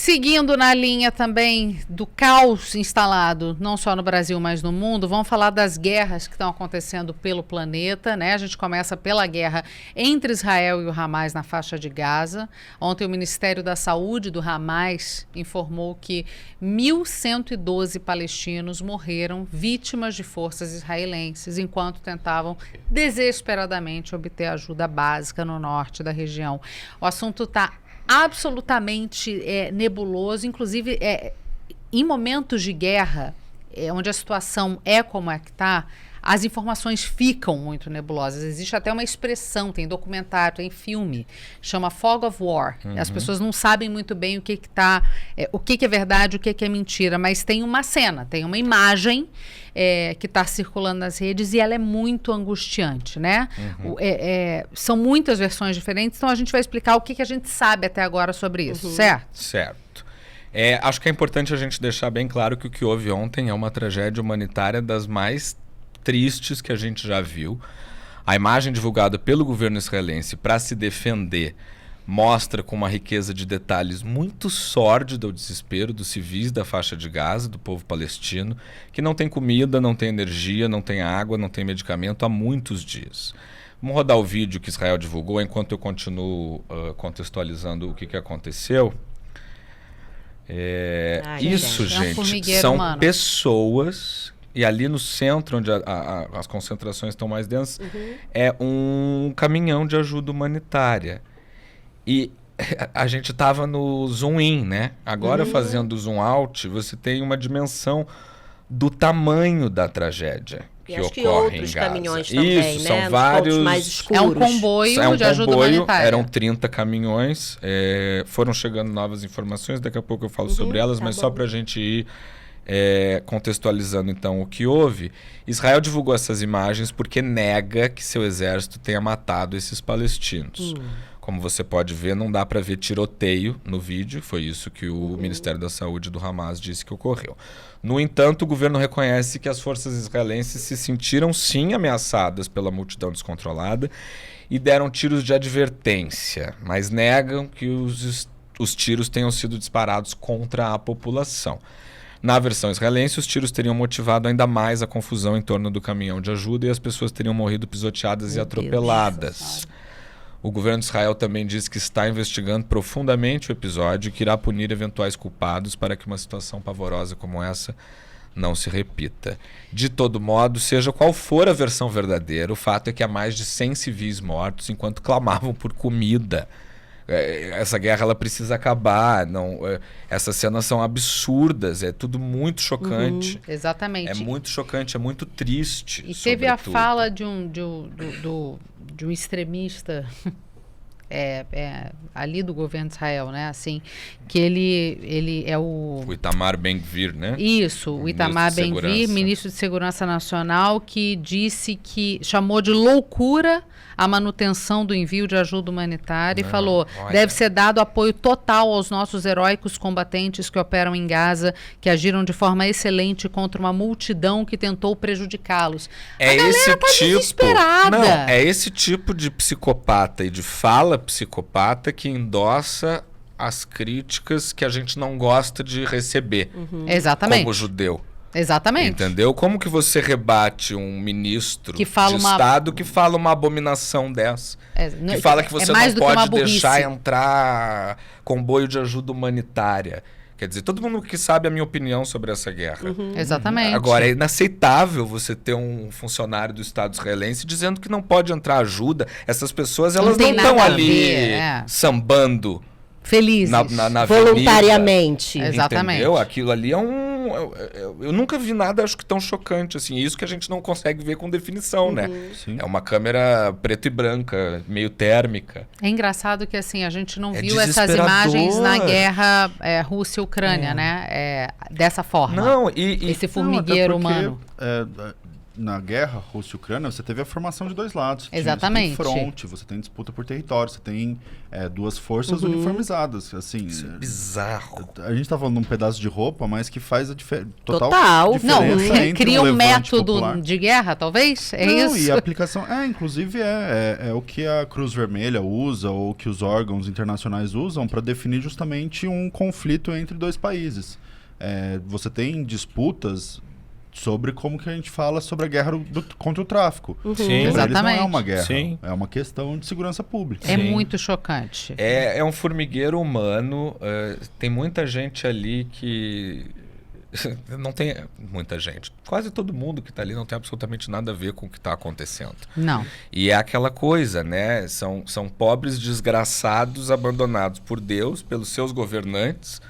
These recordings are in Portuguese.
seguindo na linha também do caos instalado, não só no Brasil, mas no mundo, vamos falar das guerras que estão acontecendo pelo planeta, né? A gente começa pela guerra entre Israel e o Hamas na faixa de Gaza. Ontem o Ministério da Saúde do Hamas informou que 1.112 palestinos morreram vítimas de forças israelenses enquanto tentavam desesperadamente obter ajuda básica no norte da região. O assunto está absolutamente nebuloso, inclusive em momentos de guerra, onde a situação é como é que está, as informações ficam muito nebulosas. Existe até uma expressão, tem documentário, tem filme, chama Fog of War. As pessoas não sabem muito bem o que é verdade, o que é mentira, mas tem uma cena, tem uma imagem que está circulando nas redes e ela é muito angustiante, né? São muitas versões diferentes, então a gente vai explicar o que a gente sabe até agora sobre isso, certo? Certo. Acho que é importante a gente deixar bem claro que o que houve ontem é uma tragédia humanitária das mais tristes que a gente já viu. A imagem divulgada pelo governo israelense para se defender mostra com uma riqueza de detalhes muito sórdida o desespero dos civis da faixa de Gaza, do povo palestino, que não tem comida, não tem energia, não tem água, não tem medicamento há muitos dias. Vamos rodar o vídeo que Israel divulgou enquanto eu continuo contextualizando o que aconteceu. Isso, gente, são pessoas... E ali no centro, onde as concentrações estão mais densas, é um caminhão de ajuda humanitária. E a gente estava no zoom in, né? Agora, fazendo zoom out, você tem uma dimensão do tamanho da tragédia que acho que ocorre outros em Gaza. caminhões também, Isso, né? são vários... mais escuros. É um comboio de ajuda humanitária. Eram 30 caminhões. Foram chegando novas informações, daqui a pouco eu falo sobre elas, mas só para a gente ir... contextualizando então o que houve, Israel divulgou essas imagens porque nega que seu exército tenha matado esses palestinos. Como você pode ver, não dá para ver tiroteio no vídeo, foi isso que o Ministério da Saúde do Hamas disse que ocorreu. No entanto, o governo reconhece que as forças israelenses se sentiram sim ameaçadas pela multidão descontrolada e deram tiros de advertência, mas negam que os tiros tenham sido disparados contra a população. Na versão israelense, os tiros teriam motivado ainda mais a confusão em torno do caminhão de ajuda e as pessoas teriam morrido pisoteadas e atropeladas. O governo de Israel também diz que está investigando profundamente o episódio e que irá punir eventuais culpados para que uma situação pavorosa como essa não se repita. De todo modo, seja qual for a versão verdadeira, o fato é que há mais de 100 civis mortos enquanto clamavam por comida. Essa guerra ela precisa acabar. Essas cenas são absurdas, é tudo muito chocante. Exatamente. É muito chocante, é muito triste. E teve a fala de um extremista ali do governo de Israel, né? Assim, que ele é o Itamar Ben-Gvir, né? Isso, o Itamar Ben-Gvir, ministro de Segurança Nacional, que disse que chamou de loucura a manutenção do envio de ajuda humanitária e falou, deve ser dado apoio total aos nossos heróicos combatentes que operam em Gaza, que agiram de forma excelente contra uma multidão que tentou prejudicá-los. É esse tipo de psicopata e de fala psicopata que endossa as críticas que a gente não gosta de receber. Exatamente. Como judeu. Exatamente. Entendeu? Como que você rebate um ministro que fala de Estado que fala uma abominação dessa? Que fala que você não pode deixar entrar comboio de ajuda humanitária. Quer dizer, todo mundo que sabe a minha opinião sobre essa guerra. Exatamente. Agora, é inaceitável você ter um funcionário do Estado israelense dizendo que não pode entrar ajuda. Essas pessoas, elas não estão ali sambando. Felizes. Na voluntariamente. Exatamente. Entendeu? Aquilo ali eu nunca vi nada, acho que tão chocante assim. Isso que a gente não consegue ver com definição, né? Sim. É uma câmera preto e branca, meio térmica. É engraçado que assim, a gente não viu essas imagens na guerra Rússia-Ucrânia, né? Dessa forma. Não, esse formigueiro humano. na guerra Rússia-Ucrânia, você teve a formação de dois lados. Exatamente. Você tem fronte, você tem disputa por território, você tem duas forças uniformizadas. Assim, Isso é bizarro. a gente tá falando de um pedaço de roupa, mas que faz a Total. diferença Não, entre cria um levante método popular. de guerra, talvez? É Não, isso? e a aplicação... inclusive é o que a Cruz Vermelha usa, ou que os órgãos internacionais usam para definir justamente um conflito entre dois países. Você tem disputas sobre como que a gente fala sobre a guerra contra o tráfico. Sim. Pra eles não Exatamente. é uma guerra, Sim. é uma questão de segurança pública. É Sim. muito chocante. É um formigueiro humano. Tem muita gente ali que... Não tem muita gente. Quase todo mundo que está ali não tem absolutamente nada a ver com o que está acontecendo. Não. E é aquela coisa, né? São pobres desgraçados abandonados por Deus, pelos seus governantes,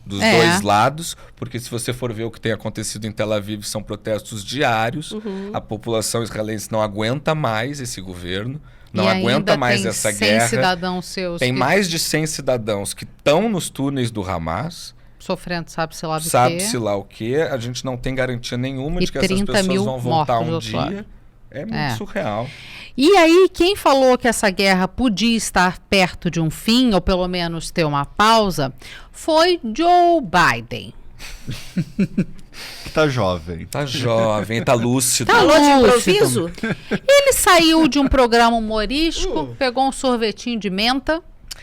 dos dois lados, porque se você for ver o que tem acontecido em Tel Aviv, são protestos diários. A população israelense não aguenta mais esse governo, não aguenta mais essa guerra. Cidadãos seus Tem que mais de 100 cidadãos que estão nos túneis do Hamas, sofrendo sabe-se lá do quê. sabe-se lá o quê. A gente não tem garantia nenhuma E de que essas 30 pessoas mil vão voltar mortos do um outro lado. dia. É muito surreal. E aí, quem falou que essa guerra podia estar perto de um fim, ou pelo menos ter uma pausa, foi Joe Biden. Que tá jovem. Tá jovem, tá lúcido. Tá Falou de lúcido. improviso? Ele saiu de um programa humorístico, pegou um sorvetinho de menta,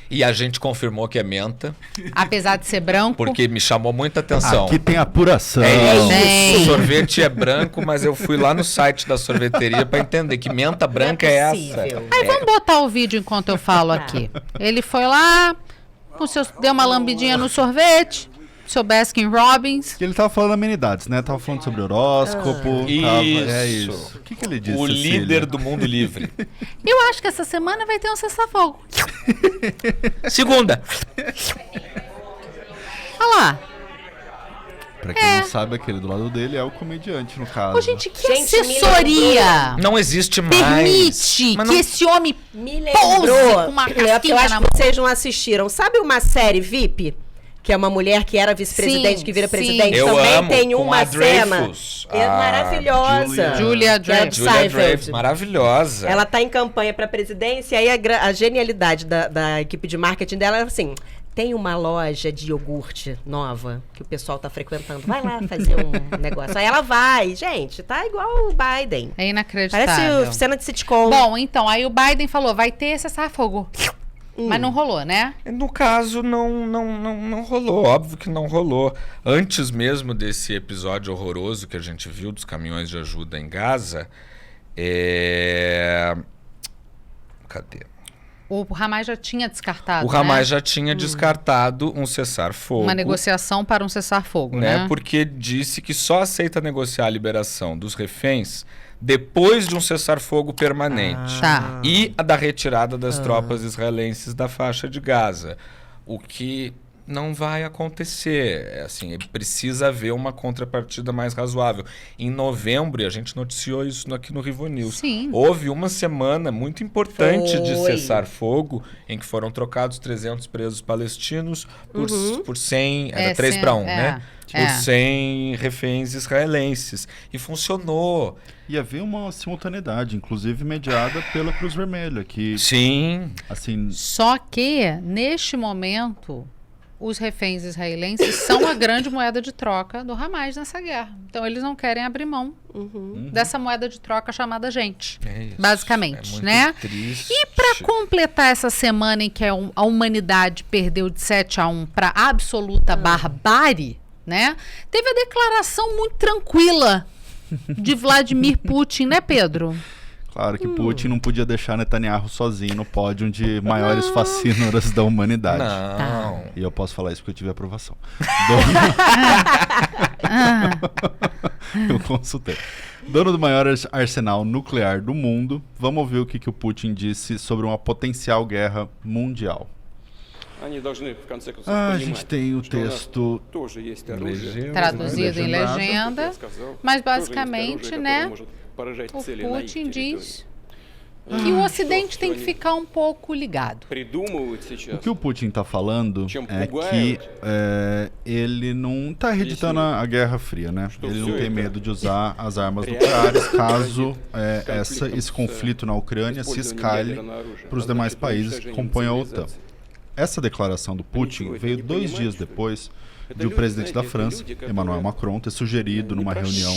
E a gente confirmou que é menta, apesar de ser branco. porque me chamou muita atenção. Aqui tem apuração. É isso. Tem. O sorvete é branco, mas eu fui lá no site da sorveteria para entender que menta branca é essa. Aí vamos botar o vídeo enquanto eu falo aqui. Ele foi lá, deu uma lambidinha no sorvete, seu Baskin Robbins. Que ele tava falando amenidades, né? Tava falando sobre horóscopo. É isso. O que ele disse, O Cecília? líder do mundo livre. Eu acho que essa semana vai ter um cessar-fogo. Segunda. Olha lá. Pra quem não sabe, aquele do lado dele é o comediante, no caso. Ô, gente, que Gente, assessoria Não existe mais. permite Mas que não- esse homem Me pose lembrou. com uma É porque eu casquinha acho na que mão? vocês não assistiram. Sabe uma série VIP? Que é uma mulher que era vice-presidente, Sim, que vira sim. presidente. Eu Também amo, tem com uma a cena. Dreyfus, É a maravilhosa. Julia Que é do Dreyfus. Julia Seinfeld. Dreyfus, maravilhosa. Ela tá em campanha para presidência e aí a genialidade da equipe de marketing dela é assim: tem uma loja de iogurte nova que o pessoal tá frequentando. Vai lá fazer um negócio. Aí ela vai. Gente, tá igual o Biden. É inacreditável. Parece cena de sitcom. Bom, então, aí o Biden falou, vai ter cessar-fogo. Mas não rolou, né? No caso, não rolou. Óbvio que não rolou. Antes mesmo desse episódio horroroso que a gente viu dos caminhões de ajuda em Gaza, cadê? O Hamas já tinha descartado, O Hamas né? já tinha descartado um cessar-fogo. Uma negociação para um cessar-fogo, né? Porque disse que só aceita negociar a liberação dos reféns depois de um cessar-fogo permanente. Tá. E a da retirada das tropas israelenses da faixa de Gaza. O que não vai acontecer. Assim, precisa haver uma contrapartida mais razoável. Em novembro, e a gente noticiou isso aqui no Rivo News, Sim. houve uma semana muito importante de Foi. cessar-fogo, em que foram trocados 300 presos palestinos por 100, era É, 3 sim, para 1, é, né? Por é. 100 reféns israelenses. E funcionou. E havia uma simultaneidade, inclusive mediada pela Cruz Vermelha, que, Sim. assim, Só que, neste momento, os reféns israelenses são a grande moeda de troca do Hamas nessa guerra. Então, eles não querem abrir mão dessa moeda de troca chamada gente. É isso. Basicamente, É muito né? triste. E para completar essa semana em que a humanidade perdeu de 7-1 para absoluta barbárie, né? Teve a declaração muito tranquila de Vladimir Putin, né, Pedro? claro que Putin não podia deixar Netanyahu sozinho no pódio de maiores fascínoras da humanidade. Não. E eu posso falar isso porque eu tive aprovação. Eu consultei. Dono do maior arsenal nuclear do mundo, vamos ouvir o que o Putin disse sobre uma potencial guerra mundial. A gente tem o texto Traduzido em legendado. legenda, mas basicamente, né, o Putin diz que o Ocidente tem que ficar um pouco ligado. O que o Putin está falando é que ele não está reeditando a Guerra Fria, né? Ele não tem medo de usar as armas nucleares caso esse conflito na Ucrânia se escale para os demais países que compõem a OTAN. Essa declaração do Putin veio 2 dias depois de o presidente da França, Emmanuel Macron, ter sugerido numa reunião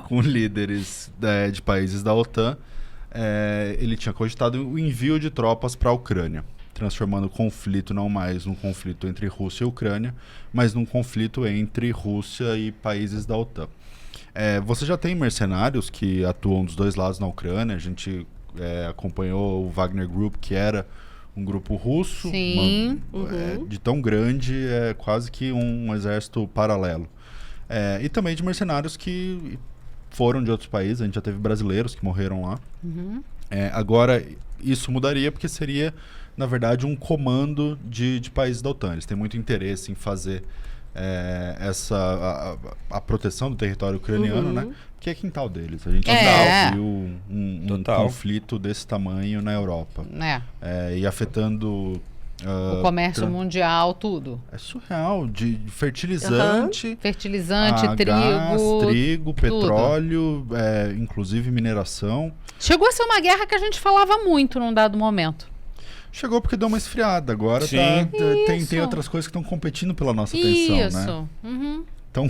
com líderes de países da OTAN, ele tinha cogitado o envio de tropas para a Ucrânia, transformando o conflito não mais num conflito entre Rússia e Ucrânia, mas num conflito entre Rússia e países da OTAN. Você já tem mercenários que atuam dos dois lados na Ucrânia. A gente acompanhou o Wagner Group, que era um grupo russo, de tão grande, quase que um exército paralelo. E também de mercenários que foram de outros países. A gente já teve brasileiros que morreram lá. Agora, isso mudaria porque seria, na verdade, um comando de países da OTAN. Eles têm muito interesse em fazer a proteção do território ucraniano, né? Que é quintal deles. A gente já viu um conflito desse tamanho na Europa. E afetando o comércio mundial, tudo. É surreal. De fertilizante, trigo, petróleo, inclusive mineração. Chegou a ser uma guerra que a gente falava muito num dado momento. Chegou porque deu uma esfriada. Agora tem outras coisas que estão competindo pela nossa atenção, né?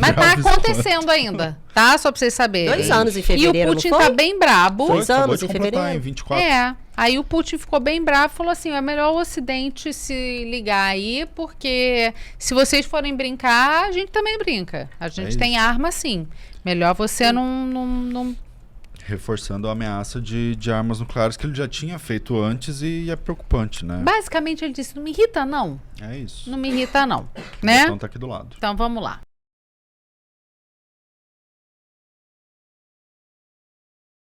Mas tá acontecendo ainda, tá? Só pra vocês saberem. 2 anos em fevereiro, e o Putin tá bem brabo. 2 anos em fevereiro. Em 24. Aí o Putin ficou bem bravo e falou assim, é melhor o Ocidente se ligar aí, porque se vocês forem brincar, a gente também brinca. A gente tem arma sim. Melhor você não... Reforçando a ameaça de armas nucleares que ele já tinha feito antes e é preocupante, né? Basicamente ele disse, não me irrita não. É isso. Não me irrita não, né? Então tá aqui do lado. Então vamos lá.